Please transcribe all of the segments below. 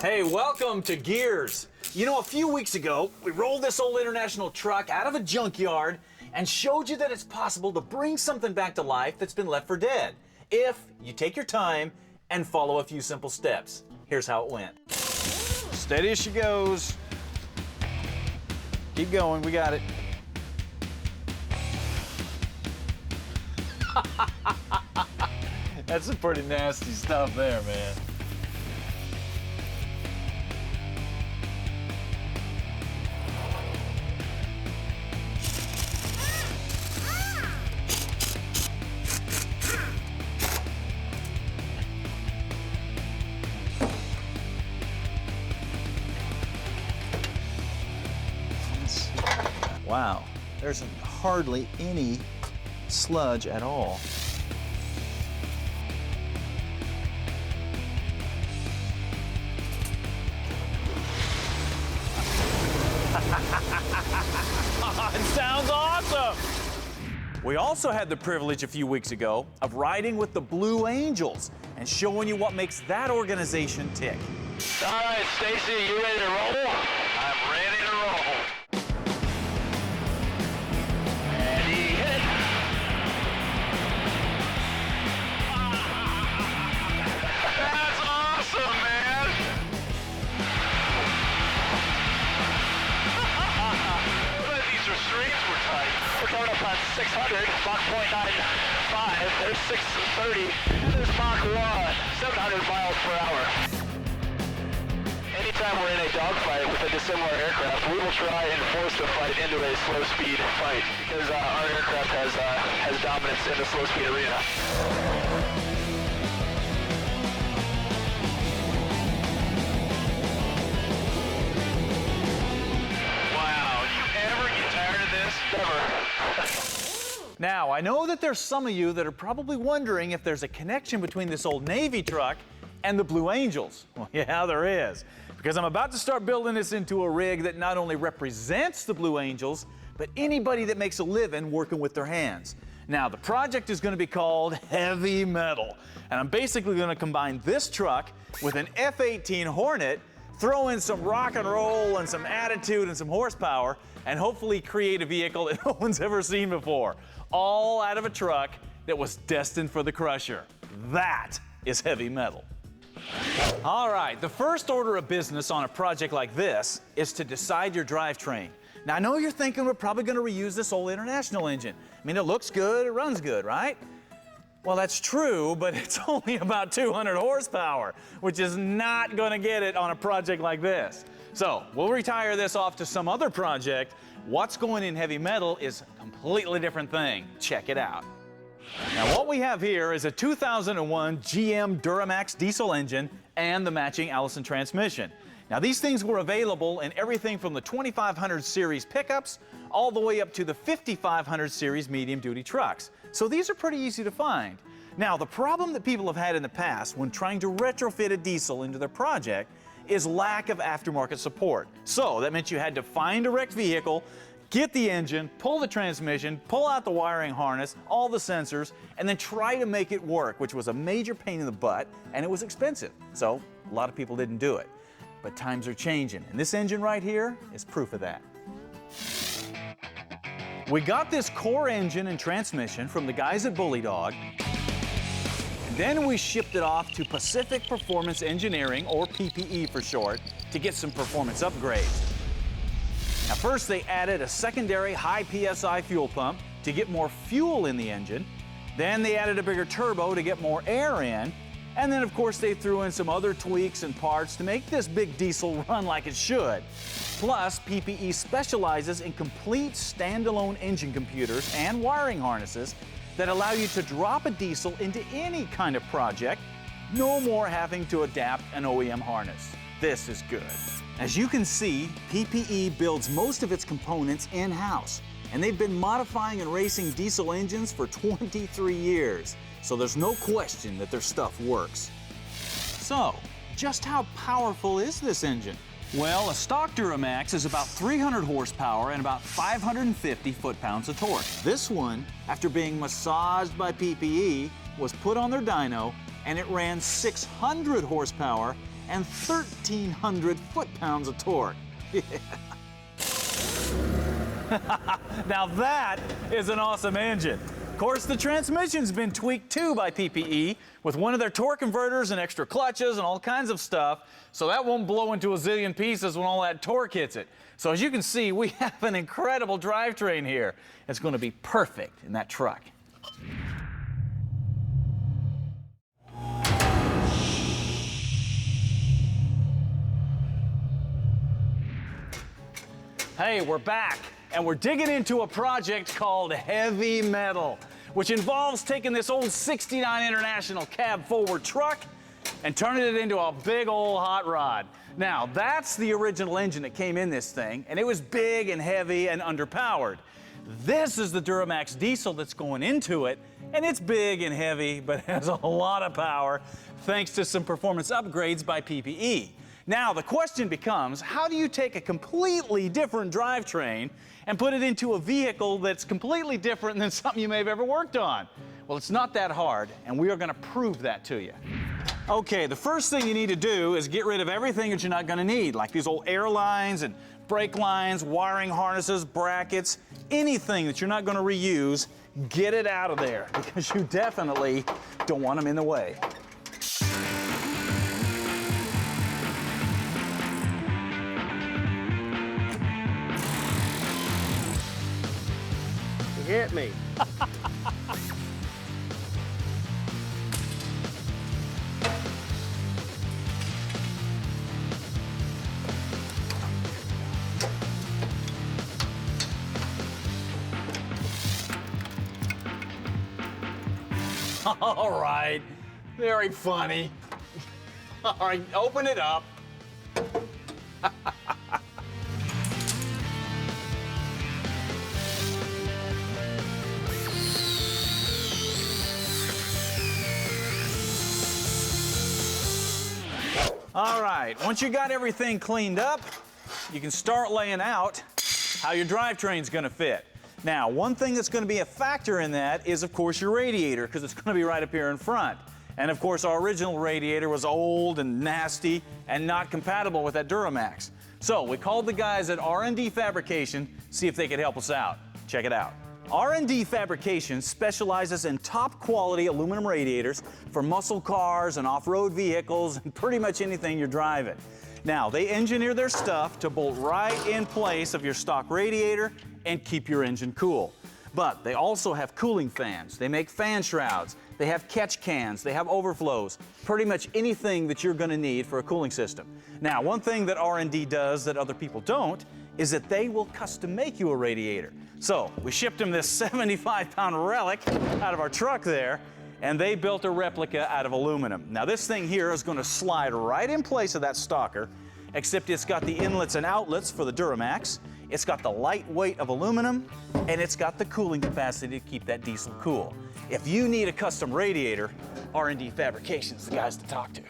Hey, welcome to Gears. You know, a few weeks ago, we rolled this old international truck out of a junkyard and showed you that it's possible to bring something back to life that's been left for dead, if you take your time and follow a few simple steps. Here's how it went. Steady as she goes. Keep going, we got it. That's some pretty nasty stuff there, man. Wow, there's hardly any sludge at all. It sounds awesome! We also had the privilege a few weeks ago of riding with the Blue Angels and showing you what makes that organization tick. All right, Stacy, you ready to roll? I'm ready to roll. Ready, hit. That's awesome, man. But these restraints were tight. We're coming up on 600, Mach 0.95. There's 630, and there's Mach 1, 700 miles per hour. Anytime we're in a dogfight with a dissimilar aircraft, we will try and force the fight into a slow-speed fight because our aircraft has dominance in the slow-speed arena. Wow, you ever get tired of this? Never. Now, I know that there's some of you that are probably wondering if there's a connection between this old Navy truck and the Blue Angels. Well, yeah, there is. Because I'm about to start building this into a rig that not only represents the Blue Angels, but anybody that makes a living working with their hands. Now, the project is going to be called Heavy Metal. And I'm basically going to combine this truck with an F-18 Hornet, throw in some rock and roll and some attitude and some horsepower, and hopefully create a vehicle that no one's ever seen before. All out of a truck that was destined for the crusher. That is heavy metal. All right, the first order of business on a project like this is to decide your drivetrain. Now, I know you're thinking we're probably going to reuse this old International engine. I mean, it looks good, it runs good, right? Well, that's true, but it's only about 200 horsepower, which is not going to get it on a project like this. So, we'll retire this off to some other project. What's going in heavy metal is a completely different thing. Check it out. Now, what we have here is a 2001 GM Duramax diesel engine and the matching Allison transmission. Now, these things were available in everything from the 2500 series pickups all the way up to the 5500 series medium-duty trucks. So these are pretty easy to find. Now, the problem that people have had in the past when trying to retrofit a diesel into their project is lack of aftermarket support. So that meant you had to find a wrecked vehicle, get the engine, pull the transmission, pull out the wiring harness, all the sensors, and then try to make it work, which was a major pain in the butt, and it was expensive. So a lot of people didn't do it. But times are changing, and this engine right here is proof of that. We got this core engine and transmission from the guys at Bully Dog, and then we shipped it off to Pacific Performance Engineering, or PPE for short, to get some performance upgrades. Now, first they added a secondary high PSI fuel pump to get more fuel in the engine. Then they added a bigger turbo to get more air in. And then, of course, they threw in some other tweaks and parts to make this big diesel run like it should. Plus, PPE specializes in complete standalone engine computers and wiring harnesses that allow you to drop a diesel into any kind of project, no more having to adapt an OEM harness. This is good. As you can see, PPE builds most of its components in-house, and they've been modifying and racing diesel engines for 23 years, so there's no question that their stuff works. So, just how powerful is this engine? Well, a stock Duramax is about 300 horsepower and about 550 foot-pounds of torque. This one, after being massaged by PPE, was put on their dyno, and it ran 600 horsepower and 1,300 foot-pounds of torque. Now that is an awesome engine. Of course, the transmission's been tweaked too by PPE with one of their torque converters and extra clutches and all kinds of stuff, so that won't blow into a zillion pieces when all that torque hits it. So as you can see, we have an incredible drivetrain here. It's going to be perfect in that truck. Hey, we're back, and we're digging into a project called Heavy Metal, which involves taking this old 69 International cab forward truck and turning it into a big old hot rod. Now, that's the original engine that came in this thing, and it was big and heavy and underpowered. This is the Duramax diesel that's going into it, and it's big and heavy, but has a lot of power thanks to some performance upgrades by PPE. Now, the question becomes, how do you take a completely different drivetrain and put it into a vehicle that's completely different than something you may have ever worked on? Well, it's not that hard, and we are going to prove that to you. Okay, the first thing you need to do is get rid of everything that you're not going to need, like these old air lines and brake lines, wiring harnesses, brackets, anything that you're not going to reuse, get it out of there, because you definitely don't want them in the way. Hit me. All right, very funny. All right, open it up. All right, once you got everything cleaned up, you can start laying out how your drivetrain's gonna fit. Now, one thing that's gonna be a factor in that is, of course, your radiator, because it's gonna be right up here in front. And of course, our original radiator was old and nasty and not compatible with that Duramax. So we called the guys at R&D Fabrication, see if they could help us out. Check it out. R&D Fabrication specializes in top quality aluminum radiators for muscle cars and off-road vehicles and pretty much anything you're driving. Now, they engineer their stuff to bolt right in place of your stock radiator and keep your engine cool. But they also have cooling fans, they make fan shrouds, they have catch cans, they have overflows, pretty much anything that you're gonna need for a cooling system. Now, one thing that R&D does that other people don't is that they will custom make you a radiator. So we shipped them this 75-pound relic out of our truck there, and they built a replica out of aluminum. Now this thing here is gonna slide right in place of that stalker, except it's got the inlets and outlets for the Duramax, it's got the light weight of aluminum, and it's got the cooling capacity to keep that diesel cool. If you need a custom radiator, R&D Fabrication's the guys to talk to.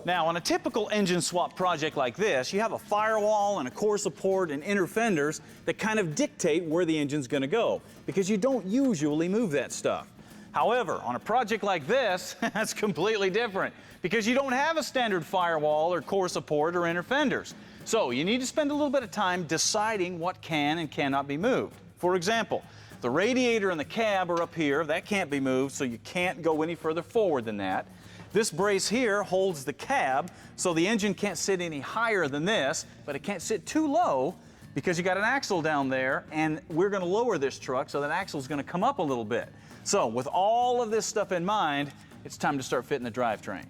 Now, on a typical engine swap project like this, you have a firewall and a core support and inner fenders that kind of dictate where the engine's gonna go, because you don't usually move that stuff. However, on a project like this, that's completely different, because you don't have a standard firewall or core support or inner fenders. So you need to spend a little bit of time deciding what can and cannot be moved. For example, the radiator and the cab are up here. That can't be moved, so you can't go any further forward than that. This brace here holds the cab, so the engine can't sit any higher than this, but it can't sit too low because you got an axle down there, and we're gonna lower this truck, so that axle's gonna come up a little bit. So with all of this stuff in mind, it's time to start fitting the drivetrain.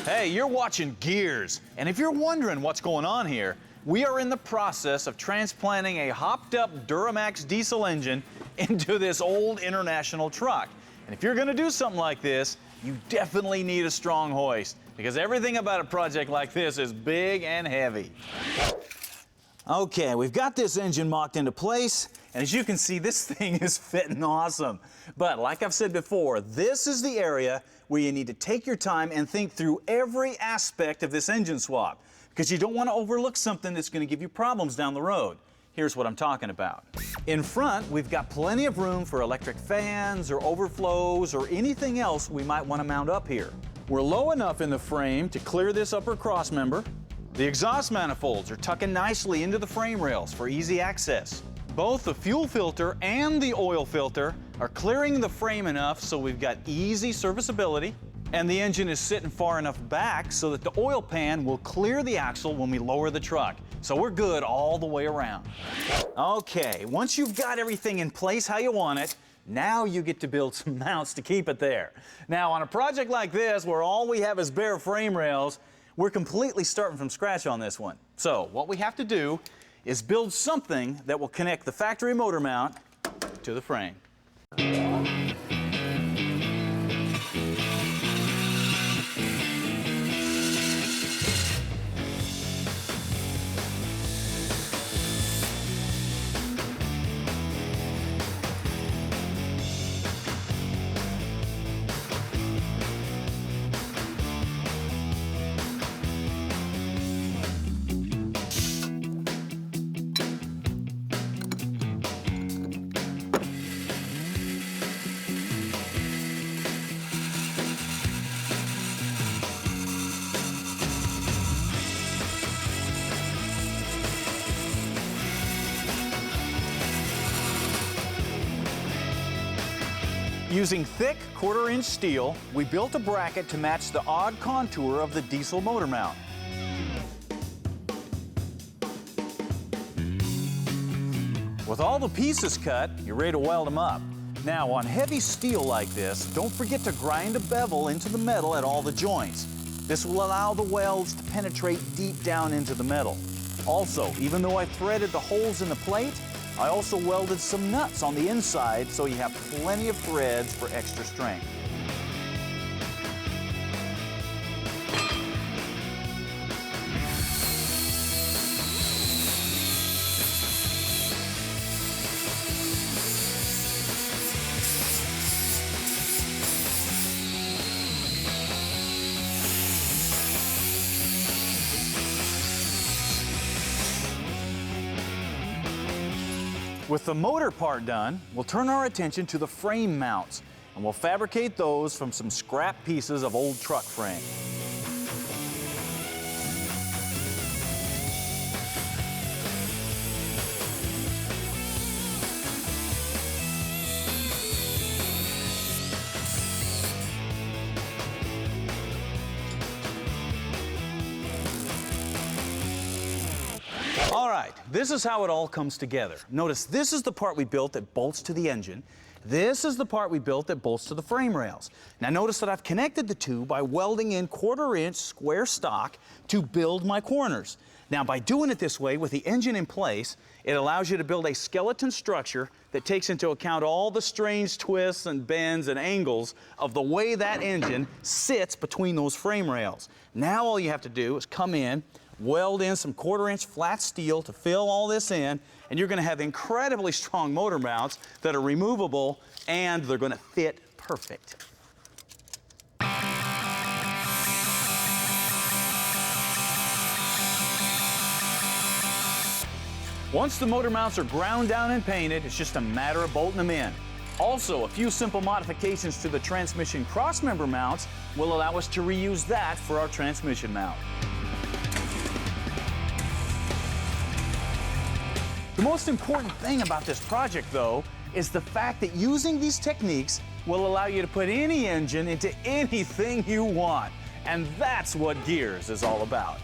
Hey, you're watching Gears, and if you're wondering what's going on here, we are in the process of transplanting a hopped-up Duramax diesel engine into this old International truck. And if you're gonna do something like this, you definitely need a strong hoist, because everything about a project like this is big and heavy. Okay, we've got this engine mocked into place, and as you can see, this thing is fitting awesome. But like I've said before, this is the area where you need to take your time and think through every aspect of this engine swap. because you don't want to overlook something that's going to give you problems down the road. Here's what I'm talking about. In front, we've got plenty of room for electric fans or overflows or anything else we might want to mount up here. We're low enough in the frame to clear this upper cross member. The exhaust manifolds are tucking nicely into the frame rails for easy access. Both the fuel filter and the oil filter are clearing the frame enough so we've got easy serviceability, and the engine is sitting far enough back so that the oil pan will clear the axle when we lower the truck. So we're good all the way around. Okay, once you've got everything in place how you want it, now you get to build some mounts to keep it there. Now, on a project like this, where all we have is bare frame rails, we're completely starting from scratch on this one. So what we have to do is build something that will connect the factory motor mount to the frame. Using thick 1/4-inch steel, we built a bracket to match the odd contour of the diesel motor mount. With all the pieces cut, you're ready to weld them up. Now, on heavy steel like this, don't forget to grind a bevel into the metal at all the joints. This will allow the welds to penetrate deep down into the metal. Also, even though I threaded the holes in the plate, I also welded some nuts on the inside so you have plenty of threads for extra strength. With the motor part done, we'll turn our attention to the frame mounts, and we'll fabricate those from some scrap pieces of old truck frame. All right, this is how it all comes together. Notice this is the part we built that bolts to the engine. This is the part we built that bolts to the frame rails. Now notice that I've connected the two by welding in 1/4-inch square stock to build my corners. Now by doing it this way with the engine in place, it allows you to build a skeleton structure that takes into account all the strange twists and bends and angles of the way that engine sits between those frame rails. Now all you have to do is come in, weld in some 1/4-inch flat steel to fill all this in, and you're going to have incredibly strong motor mounts that are removable, and they're going to fit perfect. Once the motor mounts are ground down and painted, it's just a matter of bolting them in. Also, a few simple modifications to the transmission crossmember mounts will allow us to reuse that for our transmission mount. The most important thing about this project, though, is the fact that using these techniques will allow you to put any engine into anything you want. And that's what Gears is all about.